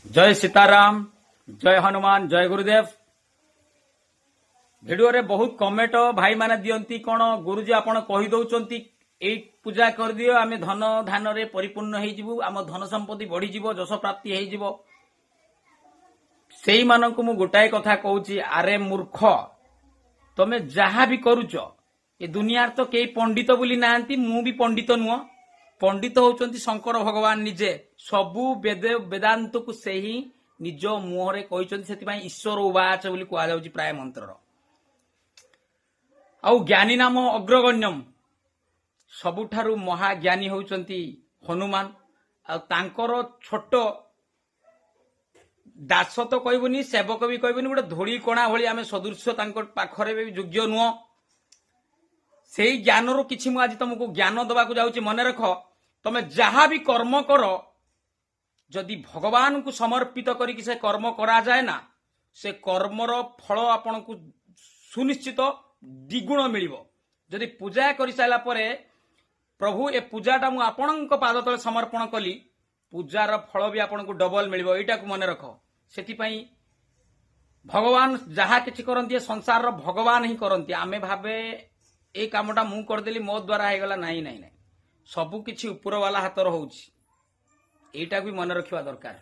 जय सीताराम, जय हनुमान, जय गुरुदेव। भिडियो रे बहुत कमेंट भाई माने दियंती कोन गुरुजी आपण कहि दउचंती ए पूजा कर दियो आमे धन धान रे परिपूर्ण हेइ जिवु, आम धन संपत्ति बढ़ी जिवो, जस प्राप्ति हेइ जिवो। सेई मानकु मु गोटाए कथा कहूची, अरे मूर्ख तमे जहा भी करूच ए दुनिया तो केई पंडित बोली नांती, मु भी पंडित नुह। पंडित होउचंती शंकर भगवान निजे, सबु वेदांत को सेही निज मुहरे कहिचंती, सेति पई ईश्वर उवाच बोली कुआ जाउची प्राय मंत्रर। आउ ज्ञानी नाम अग्रगण्यम, सबुठारु महाज्ञानी होउचंती हनुमान। आ तांकर छोट दास तो कहबुनी, सेवक भी कहबुनी, गोटे धोड़ी कणा भली आमे सदृश तांकर पाखरे भी योग्य नुह। सेई ज्ञान रो किछि मु आज तुमको ज्ञान दबाकू जाउची। मने रख, तमे जहा भी कर्म कर, जदि भगवान को समर्पित करिक से कर्म करा जाए ना, से कर्मर फल आपन को सुनिश्चित द्विगुण मिलिबो। जदि पूजा करि साइला परे प्रभु ए पूजाटा मु आपनक पाद तले समर्पण कली, पूजार फल भी आपन को डबल मिलिबो। एटा को मने रख। सेति पई भगवान जहा किछि करंती संसार रो भगवान ही करंती। आमे भाबे ए कामटा मु कर देली, मो द्वारा हे गला। नाही नाही नाही, सबु किछि ऊपर वाला हातर होउची। एटा भी मन रखिवा दरकार।